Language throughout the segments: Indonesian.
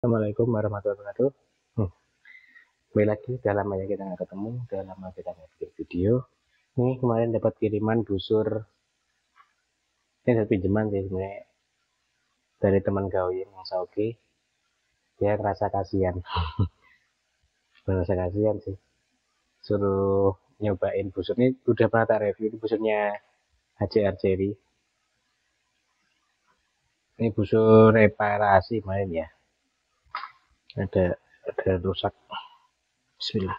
Assalamualaikum warahmatullahi wabarakatuh. Kembali lagi, udah lama ya kita nggak ketemu, udah lama kita nggak bikin video. Ini kemarin dapat kiriman busur, ini dari pinjaman sih sebenarnya dari teman gawe yang Sauki. Dia ngerasa kasihan, ngerasa kasihan sih. Suruh nyobain busur ini udah pernah tak review, ini busurnya HCR Cherry. Ini busur reparasi kemarin ya. Ada rusak. Bismillah.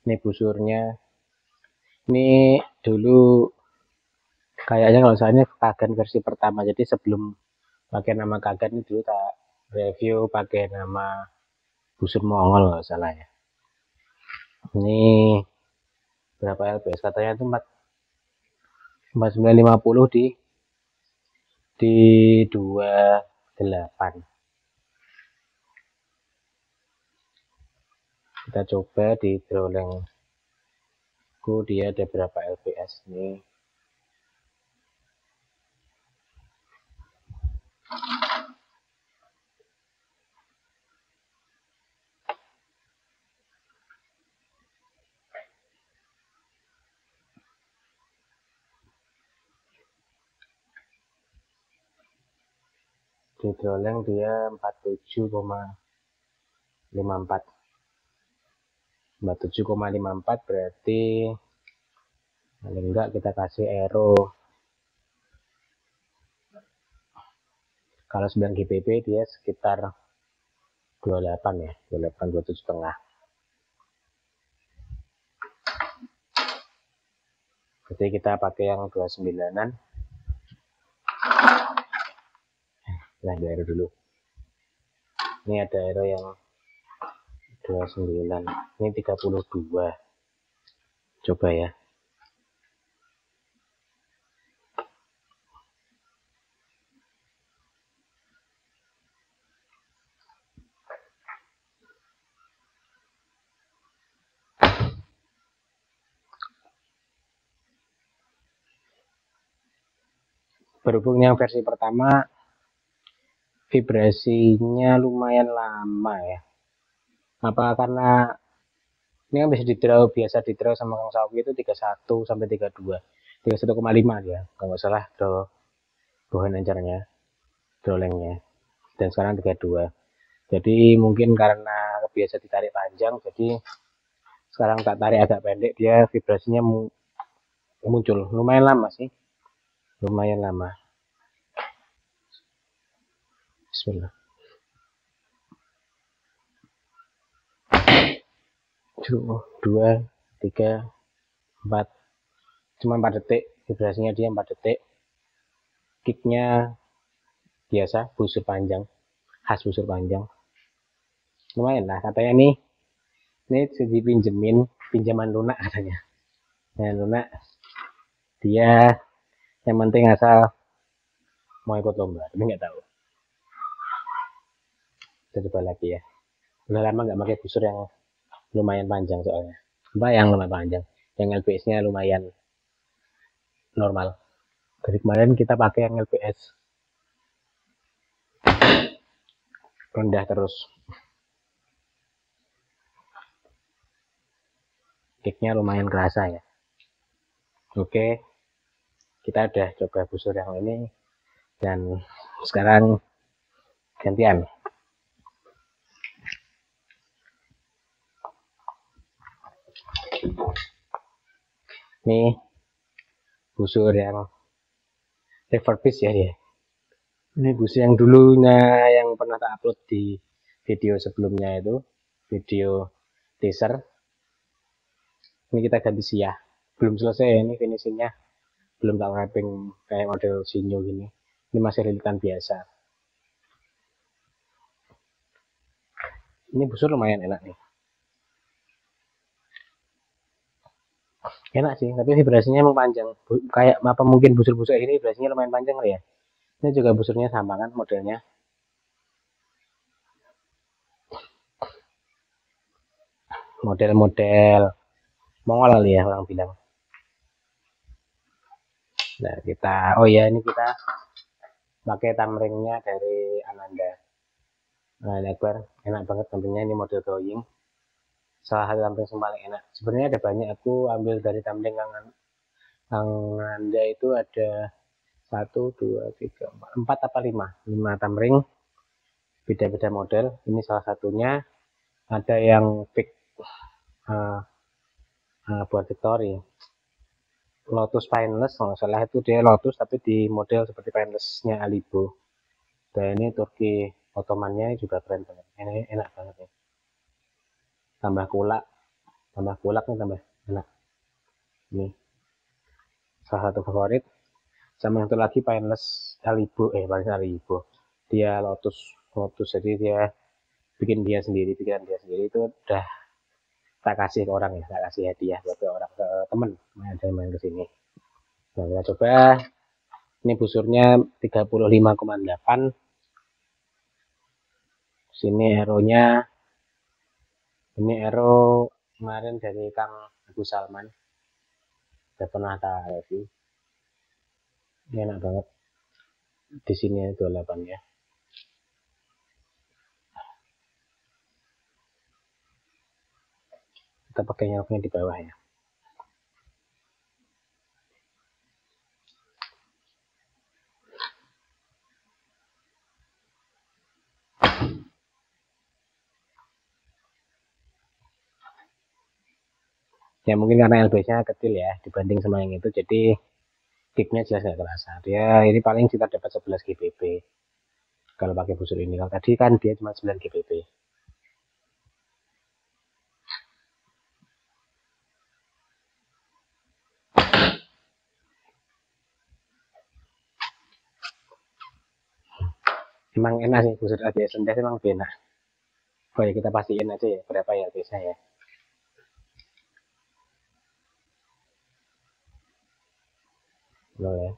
Ini busurnya. Ini dulu kayaknya kalau misalnya Kagan versi pertama, jadi sebelum pakai nama Kagan ini dulu tak review pakai nama busur Mongol nggak salah ya. Ini berapa LPS katanya itu 4950 di 28. Kita coba di Drawlengku dia ada berapa LPS nih. Di Drawleng dia 47,54. 47,54 berarti paling enggak kita kasih aero. Kalau 9 GBP dia sekitar 28 ya, 28 27 setengah. Jadi kita pakai yang 29-an. Nah, di aero dulu. Ini ada aero yang 29. Ini 32. Coba ya. Berhubung yang versi pertama vibrasinya lumayan lama ya. Apa karena ini kan bisa biasa di draw sama Kang Sawi itu 31 sampai 32. 31,5 dia. Kalau nggak salah draw bahan encernya, draw lengthnya. Dan sekarang 32. Jadi mungkin karena biasa ditarik panjang, jadi sekarang tak tarik agak pendek, dia vibrasinya muncul. Lumayan lama sih. Lumayan lama. Bismillah. 2, 3, 4. Cuma 4 detik. Vibrasinya dia 4 detik. Kicknya biasa, busur panjang. Khas busur panjang. Lumayan lah. Katanya nih, ini dipinjemin, pinjaman lunak katanya. Nah, lunak dia yang penting asal mau ikut lomba. Tapi nggak tahu. Kita coba lagi ya. Udah lama nggak pakai busur yang lumayan panjang soalnya. Apa yang lumayan panjang? Yang LPS-nya lumayan normal. Dari kemarin kita pakai yang LPS rendah terus. Kicknya lumayan kerasa ya. Oke, kita udah coba busur yang ini dan sekarang gantian. Ini busur yang refurbish ya dia. Ini busur yang dulunya yang pernah tak upload di video sebelumnya itu, video teaser. Ini kita ganti siah. Belum selesai ya, ini finishingnya. Belum tak wrapping kayak model Sinyo gini. Ini masih lilitan biasa. Ini busur lumayan enak nih. Enak sih, tapi vibrasinya emang panjang. Kayak apa mungkin busur-busur ini vibrasinya lumayan panjang ya. Ini juga busurnya sama kan modelnya. Model-model Mongol kali ya orang bilang. Nah, kita oh ya ini kita pakai tamringnya dari Ananda. Nah, lebar, enak banget tampilnya, ini model drawing. Salah satu tampil yang paling enak. Sebenarnya ada banyak, aku ambil dari tampil yang Anda itu ada 1, 2, 3, 4 apa 5 tamring, beda-beda model. Ini salah satunya. Ada yang pick uh, buat Victory, Lotus Painless kalau salah, itu dia Lotus tapi di model seperti Painlessnya Alibo. Dan ini Turki Ottomannya juga keren banget, ini enak banget ya. Tambah kulak nih, tambah enak. Ini salah satu favorit. Sama yang itu lagi Painless Alibo, Painless Alibo, dia Lotus jadi dia bikinan dia sendiri itu udah tak kasih ke orang ya, tak kasih hadiah buat ke orang, ke temen ada yang main kesini. Nah, kita coba. Ini busurnya 35,8. Sini arrownya, ini arrow kemarin dari Kang Agus Salman, udah pernah tak review. Ini enak banget. Di sini 28 ya. Kita pakai nyoknya di bawah ya. Ya mungkin karena LBS-nya kecil ya dibanding sama yang itu, jadi kicknya jelas nggak kerasa. Dia ini paling kita dapat 11 GBP kalau pakai busur ini. Kalau tadi kan dia cuma 9 GBP. Emang enak sih busur ABS rendah, emang lebih enak. Oh ya, kita pastiin aja ya berapa ya LBS-nya ya. Loh ya.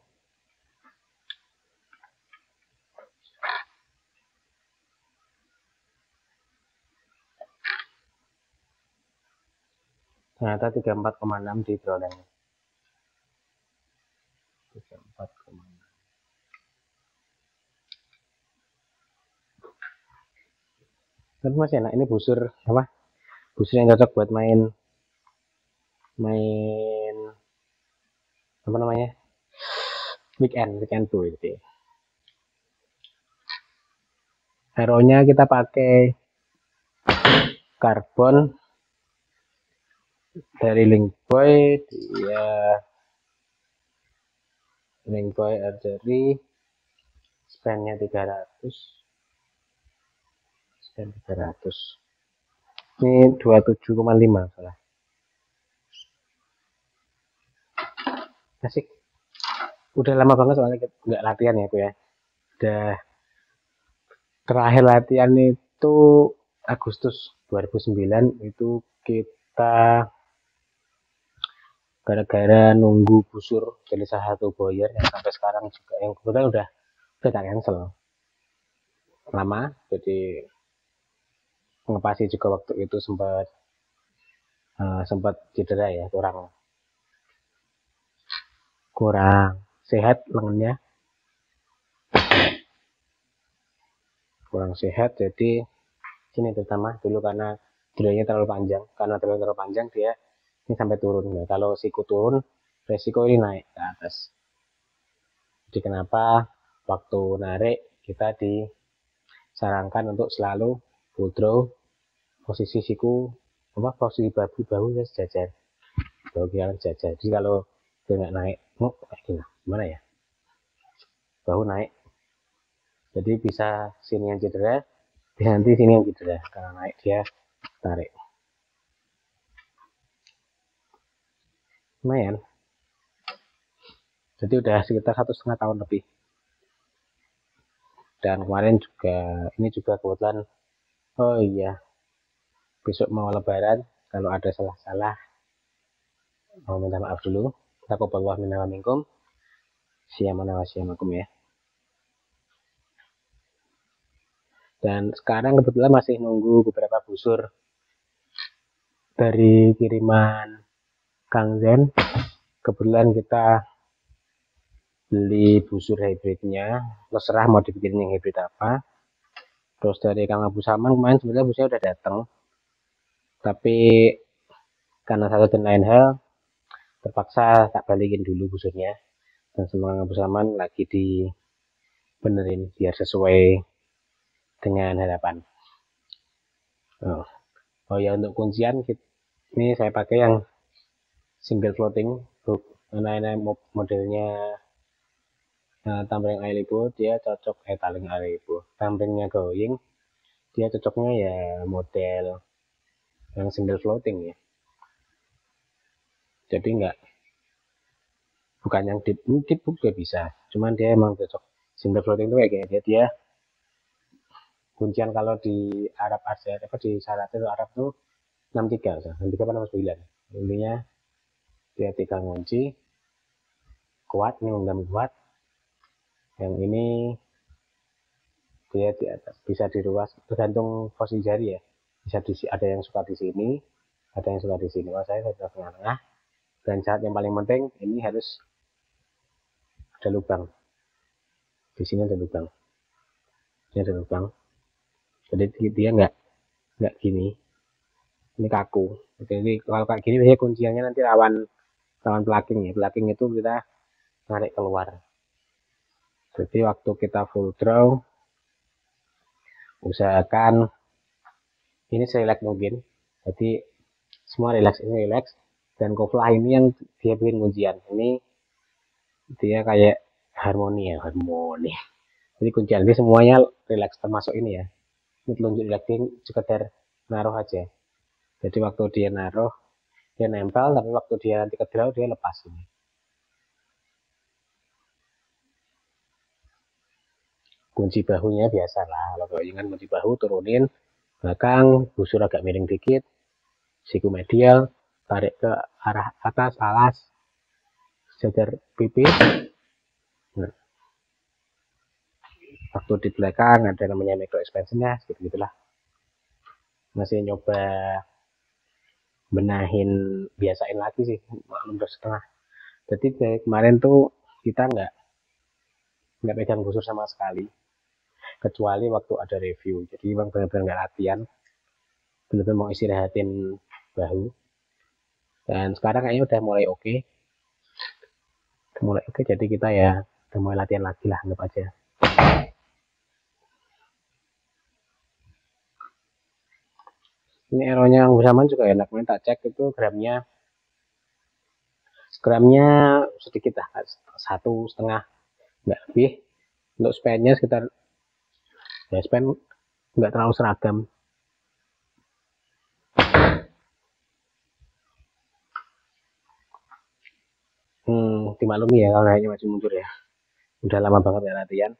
Ternyata 34,6 di perolehannya. 34,6. Tapi masih enak, ini busur apa? Busur yang cocok buat main main apa namanya? Weekend tuh gitu. Hero-nya kita pakai karbon dari Linkboy, dia Linkboy Archery, span-nya 300, span 300. Ini 27,5 salah. Asik. Udah lama banget soalnya nggak latihan ya aku ya. Udah terakhir latihan itu Agustus 2009, itu kita gara-gara nunggu busur dari salah satu boyer yang sampai sekarang juga yang kebetulan udah tak cancel lama, jadi ngepasi juga waktu itu sempat cedera ya, kurang kurang sehat lengannya, kurang sehat. Jadi sini terutama dulu karena dulunya terlalu panjang, dia ini sampai turun. Nah, kalau siku turun resiko ini naik ke atas. Jadi kenapa waktu narik kita disarankan untuk selalu full draw, posisi siku posisi bahu ya sejajar, bahu kiri sejajar. Jadi kalau dia nggak naik, gimana ya, bahu naik, jadi bisa sini yang cedera, nanti sini yang cedera karena naik dia tarik. Lumayan, jadi udah sekitar 1,5 tahun lebih. Dan kemarin juga, ini juga kebetulan, oh iya, besok mau lebaran, kalau ada salah-salah mau minta maaf dulu. Taqabbalallahu minna wa minkum. Siyamana wa siyamakum ya. Dan sekarang kebetulan masih nunggu beberapa busur dari kiriman Kang Zen. Kebetulan kita beli busur hybridnya, terserah mau dibikin yang hybrid apa. Terus dari Kang Abu Saman kemarin sebenarnya busnya udah datang, tapi karena satu dan lain hal terpaksa tak balikin dulu busurnya, dan sama Kang Abu Saman lagi dibenerin biar sesuai dengan harapan. Oh, oh ya, untuk kuncian ini saya pakai yang single floating hook, karena ini modelnya tamring Ailipo, dia cocok taling Ailipo, tamringnya going, dia cocoknya ya model yang single floating ya, jadi nggak, bukan yang deep hook juga bisa, cuman dia emang cocok single floating itu kayak gini, dia kuncian kalau di Arab aja apa di syarat itu Arab tuh 63, 63 apa 69, intinya dia 3 kunci kuat, ini menggam kuat, yang ini dia di atas bisa diruas tergantung posisi jari ya, bisa ada yang suka di sini, ada yang suka di sini. Oh, saya sudah tengah-tengah, dan syarat yang paling penting ini harus ada lubang, di sini ada lubang, ini ada lubang, jadi dia nggak gini, ini kaku. Jadi kalau kayak gini biasanya kunciannya nanti lawan plucking ya, plucking itu kita narik keluar. Jadi waktu kita full draw usahakan ini select mungkin, jadi semua relax, ini relax, dan koflah ini yang dia bikin kuncian, ini dia kayak harmoni ya, harmoni, jadi kuncian ini semuanya relax termasuk ini ya, ini telunjuk relaxing sekedar naruh aja, jadi waktu dia naruh dia nempel, tapi waktu dia nanti ke draw dia lepas ini. Kunci bahunya biasa lah, kalau ingat kunci bahu turunin belakang, busur agak miring dikit, siku medial, tarik ke arah atas alas, sejajar pipis. Nah, waktu di belakang ada namanya micro expansionnya, seperti gitulah. Masih nyoba benahin, biasain lagi sih, maklum udah setengah. Jadi dari kemarin tuh kita nggak pegang busur sama sekali, kecuali waktu ada review. Jadi memang benar-benar nggak latihan, benar-benar mau istirahatin bahu. Dan sekarang kayaknya udah mulai oke, jadi kita ya udah mulai latihan lagi lah, anggap aja. Ini aeronya yang bersamaan juga enak, ini tak cek itu gramnya sedikit lah, 1,5, nggak lebih. Untuk span-nya sekitar, ya span nggak terlalu seragam. Dimaklumi ya kalau naiknya masih mundur ya, udah lama banget ya latihan,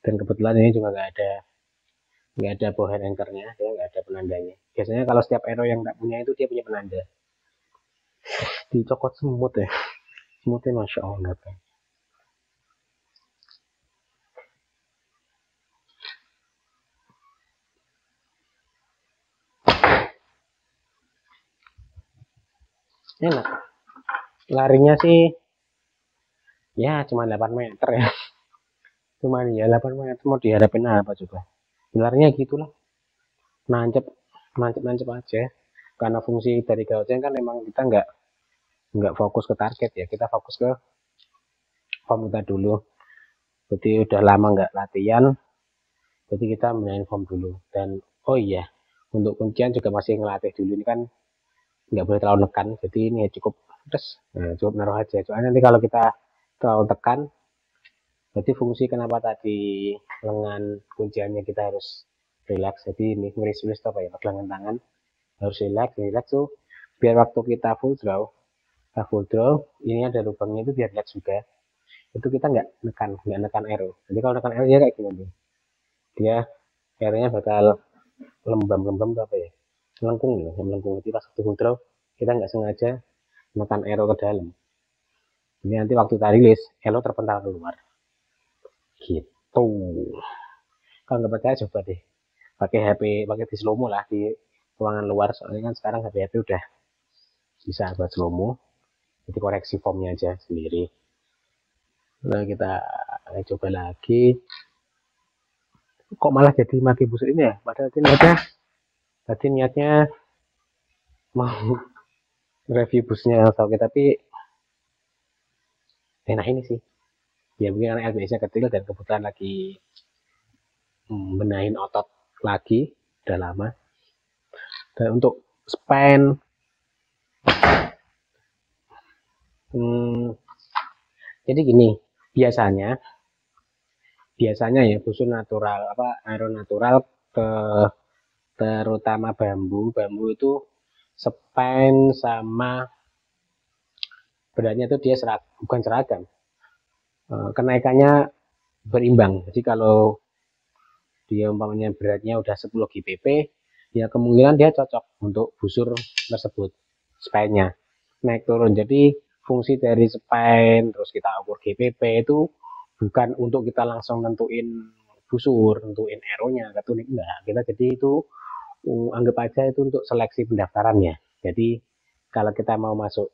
dan kebetulan ini juga nggak ada ball hand anchor-nya, dia nggak ada penandanya. Biasanya kalau setiap aero yang nggak punya itu dia punya penanda. Dicokot semut ya, semutnya masya Allah. Enak, larinya sih ya cuma 8 meter ya, cuma ya 8 meter, mau diharapin apa coba, larinya gitulah, nancep nancep nancep aja, karena fungsi dari gaucheng kan memang kita nggak fokus ke target ya, kita fokus ke form kita dulu. Jadi udah lama nggak latihan, jadi kita main form dulu. Dan oh iya, untuk kuncian juga masih ngelatih dulu, ini kan nggak boleh terlalu nekan, jadi ini ya cukup terus, nah, cukup naruh aja, soalnya nanti kalau kita terlalu tekan, jadi fungsi kenapa tadi lengan kunciannya kita harus relax, jadi ini ngeris apa ya, pegangan tangan harus relax, relax tuh biar waktu kita full draw ini ada lubangnya itu biar relax juga, itu kita nggak nekan arrow. Jadi kalau nekan arrow ya kayak gini nih, dia arrownya bakal lembam-lembam apa ya, melengkung ya, melengkung. Jadi pas waktu full draw kita nggak sengaja nekan arrow ke dalam, ini nanti waktu kita rilis arrow terpental keluar gitu. Kalau nggak percaya coba deh pakai HP, pakai di slow mo lah di ruangan luar, soalnya kan sekarang HP udah bisa buat slow mo, jadi koreksi formnya aja sendiri. Lalu kita coba lagi. kok malah jadi maki busur ini ya, padahal tadi niatnya mau review busnya Kawasaki, tapi enak ini sih ya, mungkin anak LBS-nya kecil dan kebetulan lagi benahin otot lagi, udah lama. Dan untuk span, hmm, jadi gini, biasanya biasanya ya busur natural apa aero natural ke terutama bambu itu span sama beratnya itu dia bukan seragam. Kenaikannya berimbang. Jadi kalau dia umpamanya beratnya udah 10 GPP, ya kemungkinan dia cocok untuk busur tersebut, span-nya naik turun. Jadi fungsi dari span terus kita ukur GPP itu bukan untuk kita langsung nentuin busur, nentuin aeronya, tuning enggak. Kita jadi itu anggap aja itu untuk seleksi pendaftarannya. Jadi kalau kita mau masuk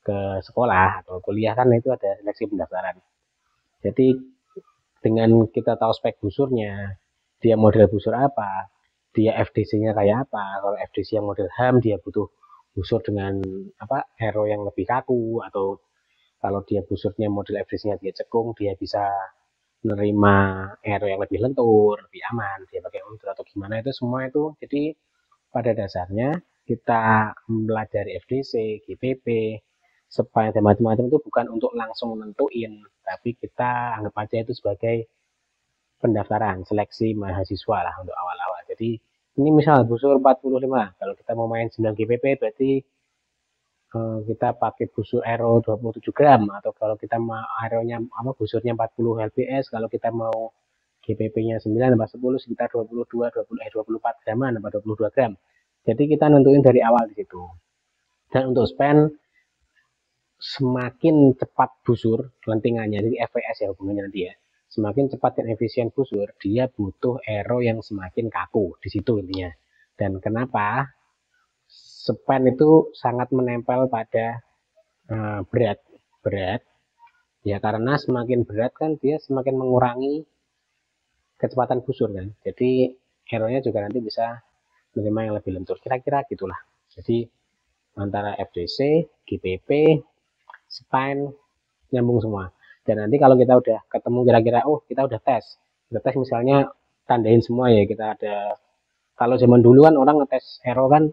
ke sekolah atau kuliah kan itu ada seleksi pendaftaran. Jadi dengan kita tahu spek busurnya, dia model busur apa, dia FDC-nya kayak apa. Kalau FDC yang model HAM dia butuh busur dengan apa aero yang lebih kaku, atau kalau dia busurnya model FDC-nya dia cekung, dia bisa menerima aero yang lebih lentur, lebih aman, dia pakai ultra atau gimana, itu semua itu. Jadi pada dasarnya kita mempelajari FDC, GPP, supaya dan macam-macam itu bukan untuk langsung nentuin, tapi kita anggap aja itu sebagai pendaftaran seleksi mahasiswa lah untuk awal-awal. Jadi ini misal busur 45, kalau kita mau main 9 GPP berarti kita pakai busur aero 27 gram, atau kalau kita mau aeronya apa busurnya 40 lbs, kalau kita mau GPP-nya 9 tambah 10 sekitar 24 graman tambah 22 gram. Jadi kita nentuin dari awal di situ. Dan untuk span, semakin cepat busur lentingannya, jadi FPS ya hubungannya nanti ya, semakin cepat dan efisien busur, dia butuh aero yang semakin kaku di situ intinya. Dan kenapa span itu sangat menempel pada berat berat ya, karena semakin berat kan dia semakin mengurangi kecepatan busur kan, jadi aeronya juga nanti bisa menerima yang lebih lentur, kira-kira gitulah. Jadi antara FDC, GPP, spine nyambung semua. Dan nanti kalau kita udah ketemu kira-kira, oh kita udah kita tes misalnya tandain semua ya, kita ada, kalau zaman dulu kan orang ngetes aero kan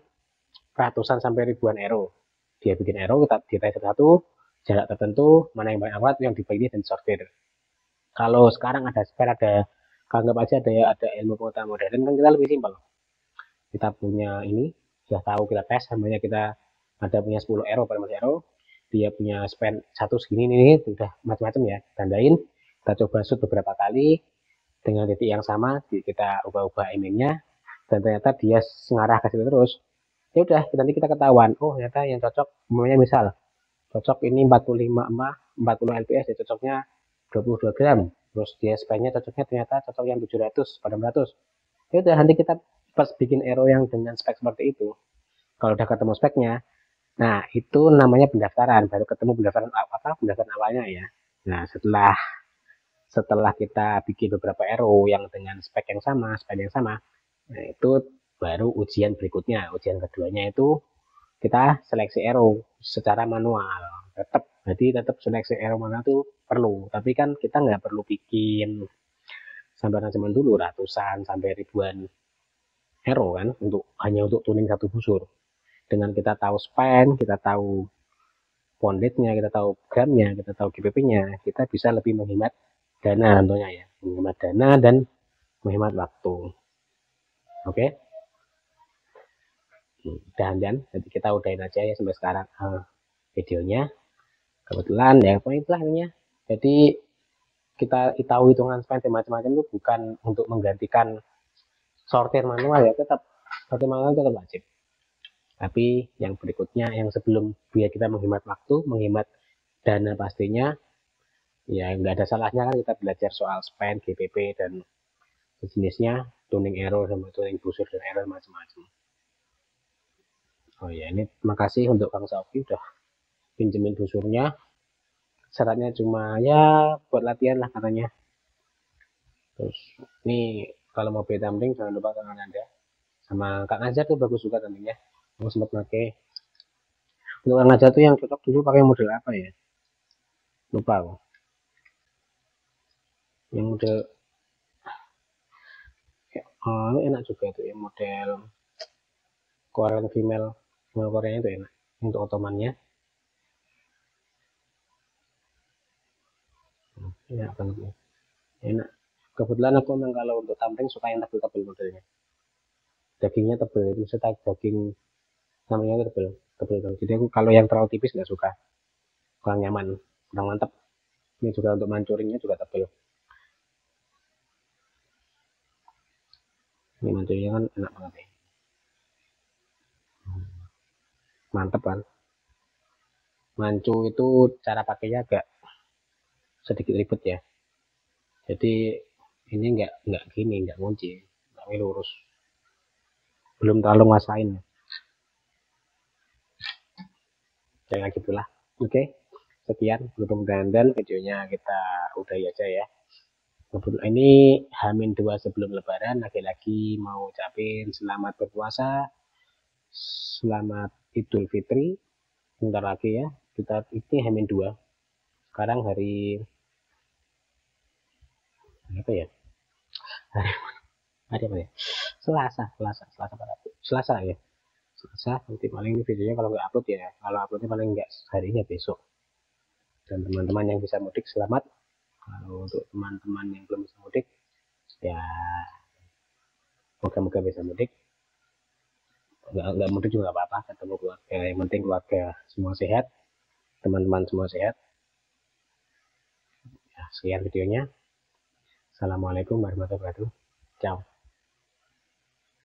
ratusan sampai ribuan aero, dia bikin aero, kita dites satu jarak tertentu, mana yang paling akurat yang dipilih dan sortir. Kalau sekarang ada spare, ada anggap aja ada ilmu pengetahuan modern kan, kita lebih simpel, kita punya ini sudah tahu, kita tes namanya, kita ada punya 10 aero per aero, dia punya span satu segini ini sudah macam-macam ya, tandain, kita coba shoot beberapa kali dengan titik yang sama, kita ubah-ubah aimingnya, dan ternyata dia mengarah ke situ terus, ya udah nanti kita ketahuan, oh ternyata yang cocok namanya misal cocok ini 40 lps ya, cocoknya 22 gram, terus dia spannya cocoknya ternyata cocok yang 700 pada 600, ya udah nanti kita pas bikin aero yang dengan spek seperti itu. Kalau udah ketemu speknya, nah itu namanya pendaftaran, baru ketemu pendaftaran apa, pendaftaran awalnya ya. Nah setelah setelah kita bikin beberapa aero yang dengan spek yang sama, spek yang sama, nah itu baru ujian berikutnya, ujian keduanya itu kita seleksi aero secara manual. Tetap seleksi aero manual itu perlu, tapi kan kita nggak perlu bikin sampai zaman dulu ratusan sampai ribuan aero kan, untuk hanya untuk tuning satu busur. Dengan kita tahu span, kita tahu pondetnya, kita tahu gramnya, kita tahu GPP-nya, kita bisa lebih menghemat dana tentunya ya, menghemat dana dan menghemat waktu. Oke, dan jadi kita udahin aja ya sampai sekarang videonya. Kebetulan ya pokoknya itulah intinya. Jadi kita tahu hitungan span macam-macam itu bukan untuk menggantikan sortir manual ya, tetap sortir manual tetap wajib. Tapi yang berikutnya, yang sebelum biar kita menghemat waktu, menghemat dana pastinya, ya nggak ada salahnya kan kita belajar soal span, GPP, dan sejenisnya, tuning error sama tuning busur dan error macam-macam. Oh ya, ini terima kasih untuk Kang Sofi udah pinjemin busurnya. Syaratnya cuma ya buat latihan lah katanya. Terus ini kalau mau beli tumbling jangan lupa tangan Anda. Sama Kak Ngajar tuh bagus juga tamblingnya. Aku sempat pakai. Untuk Kak Ngajar tuh yang cocok dulu pakai model apa ya? Lupa aku. Yang model enak juga tuh ya model Korean female Koreanya itu enak untuk otomannya. Enak banget nih. Enak. Kebetulan aku memang kalau untuk tumbling suka yang tebel-tebel modelnya. Dagingnya tebel itu setelah daging namanya tebel tebel tebel. Jadi aku kalau yang terlalu tipis nggak suka, kurang nyaman, kurang mantap. Ini juga untuk mancuringnya juga tebel. Ini mancuringnya kan enak banget ya. Mantap kan. Mancu itu cara pakainya agak sedikit ribet ya. Jadi ini nggak gini, nggak ngunci, tapi lurus. Belum terlalu ngasain. Kayak gitulah. Oke, sekian mudah-mudahan dan videonya kita udahi aja ya. Ini Hamin 2 sebelum Lebaran, lagi-lagi mau ucapin selamat berpuasa, selamat Idul Fitri. Bentar lagi ya, kita ini Hamin 2. Sekarang hari apa ya? Hari, hari apa ya? Selasa ya. Selasa nanti paling videonya kalau nggak upload ya, kalau uploadnya paling nggak harinya besok. Dan teman-teman yang bisa mudik selamat. Kalau untuk teman-teman yang belum bisa mudik ya moga-moga bisa mudik. Nggak mudik juga nggak apa-apa, ketemu keluarga, yang penting keluarga semua sehat, teman-teman semua sehat. Ya, sekian videonya. Assalamualaikum warahmatullahi wabarakatuh. Ciao.